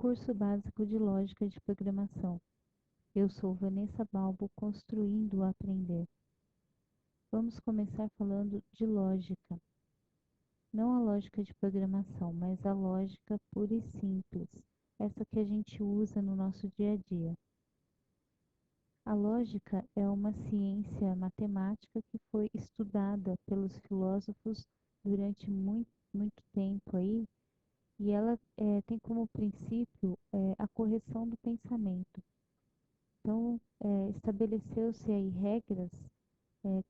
Curso Básico de Lógica de Programação. Eu sou Vanessa Balbo, construindo o aprender. Vamos começar falando de lógica. Não a lógica de programação, mas a lógica pura e simples, essa que a gente usa no nosso dia a dia. A lógica é uma ciência matemática que foi estudada pelos filósofos durante muito tempo aí, e ela tem como princípio a correção do pensamento. Então, estabeleceu-se aí regras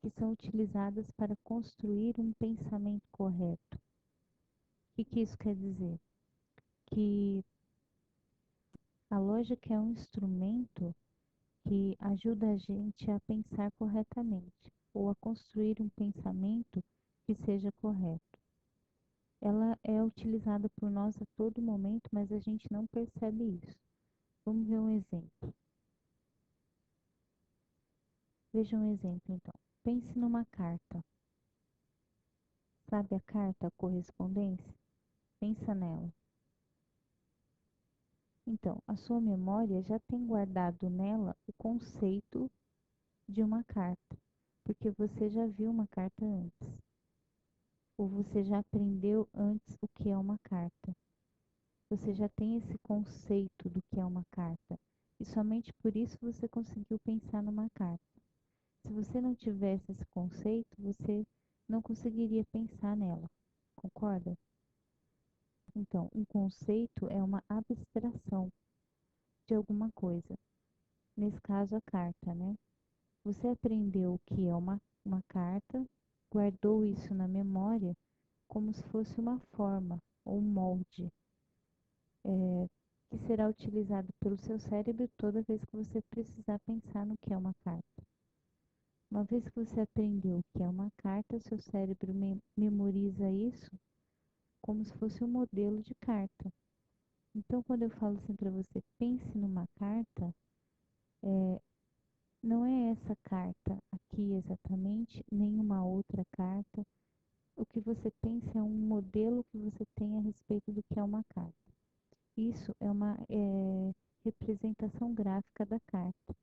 que são utilizadas para construir um pensamento correto. O que isso quer dizer? Que a lógica é um instrumento que ajuda a gente a pensar corretamente, ou a construir um pensamento que seja correto. Ela é utilizada por nós a todo momento, mas a gente não percebe isso. Vamos ver um exemplo. Veja um exemplo, então. Pense numa carta. Sabe a carta, a correspondência? Pensa nela. Então, a sua memória já tem guardado nela o conceito de uma carta, porque você já viu uma carta antes, ou você já aprendeu antes o que é uma carta. Você já tem esse conceito do que é uma carta, e somente por isso você conseguiu pensar numa carta. Se você não tivesse esse conceito, você não conseguiria pensar nela, concorda? Então, um conceito é uma abstração de alguma coisa. Nesse caso, a carta, né? Você aprendeu o que é uma carta, guardou isso na memória como se fosse uma forma ou um molde, que será utilizado pelo seu cérebro toda vez que você precisar pensar no que é uma carta. Uma vez que você aprendeu o que é uma carta, seu cérebro memoriza isso como se fosse um modelo de carta. Então, quando eu falo assim para você, pense numa carta, não é essa carta aqui exatamente, nem uma outra carta. O que você pensa é um modelo que você tem a respeito do que é uma carta. Isso é uma representação gráfica da carta.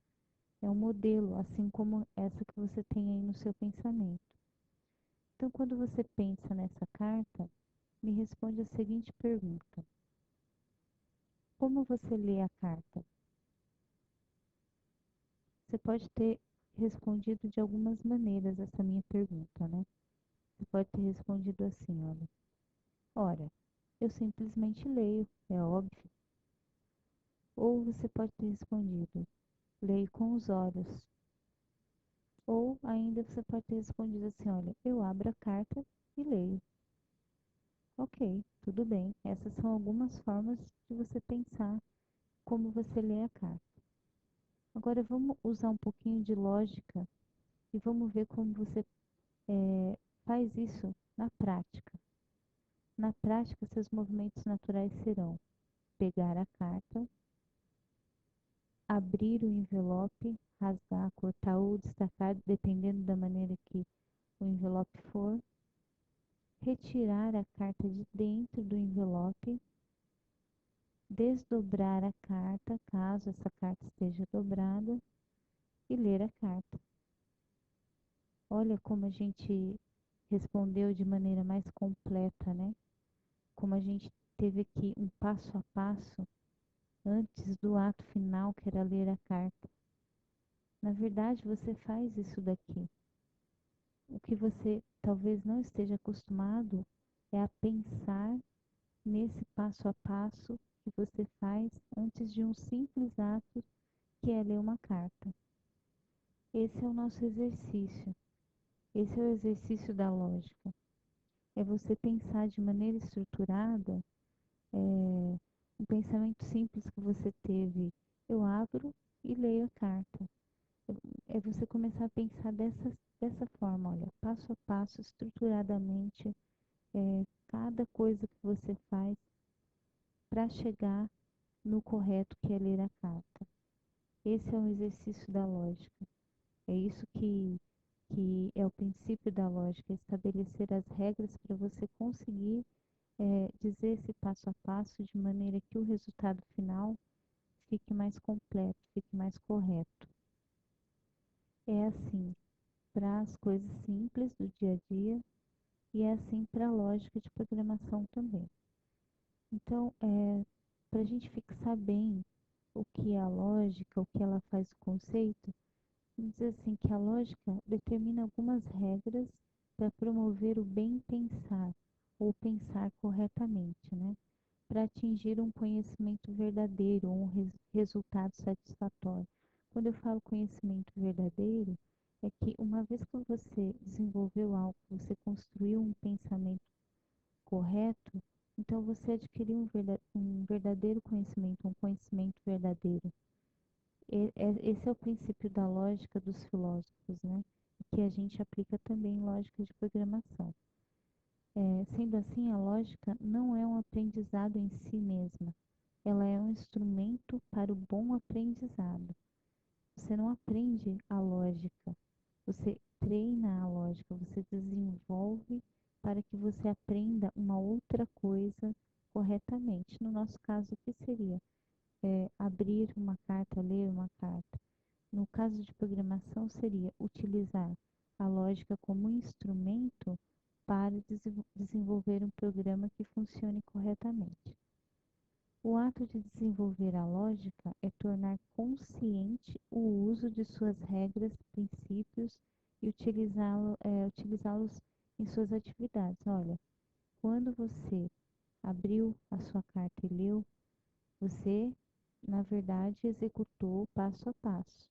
É um modelo, assim como essa que você tem aí no seu pensamento. Então, quando você pensa nessa carta, me responde a seguinte pergunta: como você lê a carta? Você pode ter respondido de algumas maneiras essa minha pergunta, né? Você pode ter respondido assim, olha, ora, eu simplesmente leio, é óbvio. Ou você pode ter respondido, leio com os olhos. Ou ainda você pode ter respondido assim, olha, eu abro a carta e leio. Ok, tudo bem. Essas são algumas formas de você pensar como você lê a carta. Agora vamos usar um pouquinho de lógica e vamos ver como você faz isso na prática. Na prática, seus movimentos naturais serão pegar a carta, abrir o envelope, rasgar, cortar ou destacar, dependendo da maneira que o envelope for, retirar a carta de dentro do envelope, desdobrar a carta, caso essa carta esteja dobrada, e ler a carta. Olha como a gente respondeu de maneira mais completa, né? Como a gente teve aqui um passo a passo antes do ato final, que era ler a carta. Na verdade, você faz isso daqui. O que você talvez não esteja acostumado é a pensar nesse passo a passo que você faz antes de um simples ato que é ler uma carta. Esse é o nosso exercício. Esse é o exercício da lógica. É você pensar de maneira estruturada, um pensamento simples que você teve. Eu abro e leio a carta. É você começar a pensar dessa forma, olha, passo a passo, estruturadamente, cada coisa que você faz para chegar no correto que é ler a carta. Esse é um exercício da lógica. É isso que é o princípio da lógica, estabelecer as regras para você conseguir dizer esse passo a passo de maneira que o resultado final fique mais completo, fique mais correto. É assim para as coisas simples do dia a dia e é assim para a lógica de programação também. Então, para a gente fixar bem o que é a lógica, o que ela faz o conceito, vamos dizer assim que a lógica determina algumas regras para promover o bem pensar ou pensar corretamente, né? Para atingir um conhecimento verdadeiro ou um resultado satisfatório. Quando eu falo conhecimento verdadeiro, é que uma vez que você desenvolveu algo, você construiu um pensamento correto, então você adquiriu um verdadeiro conhecimento, um conhecimento verdadeiro. Esse é o princípio da lógica dos filósofos, né? Que a gente aplica também em lógica de programação. Sendo assim, a lógica não é um aprendizado em si mesma, ela é um instrumento para o bom aprendizado. Você não aprende a lógica, você treina a lógica, você desenvolve para que você aprenda uma outra coisa corretamente. No nosso caso, o que seria? Abrir uma carta, ler uma carta. No caso de programação, seria utilizar a lógica como instrumento para desenvolver um programa que funcione corretamente. O ato de desenvolver a lógica é tornar consciente o uso de suas regras, princípios e utilizá-los em suas atividades. Olha, quando você abriu a sua carta e leu, você, na verdade, executou passo a passo.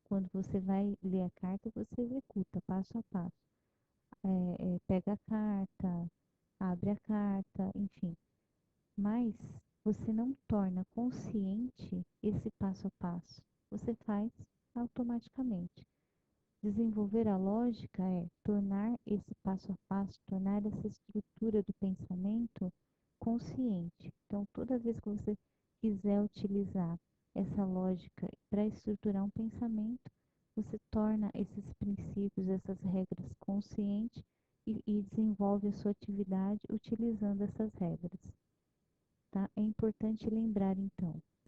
Quando você vai ler a carta, você executa passo a passo. Pega a carta, abre a carta, enfim. Mas você não torna consciente esse passo a passo. Você faz automaticamente. Desenvolver a lógica é tornar esse passo a passo, tornar essa estrutura do pensamento consciente. Então, toda vez que você quiser utilizar essa lógica para estruturar um pensamento, você torna esses princípios, essas regras conscientes e desenvolve a sua atividade utilizando essas regras. Tá? É importante lembrar, então,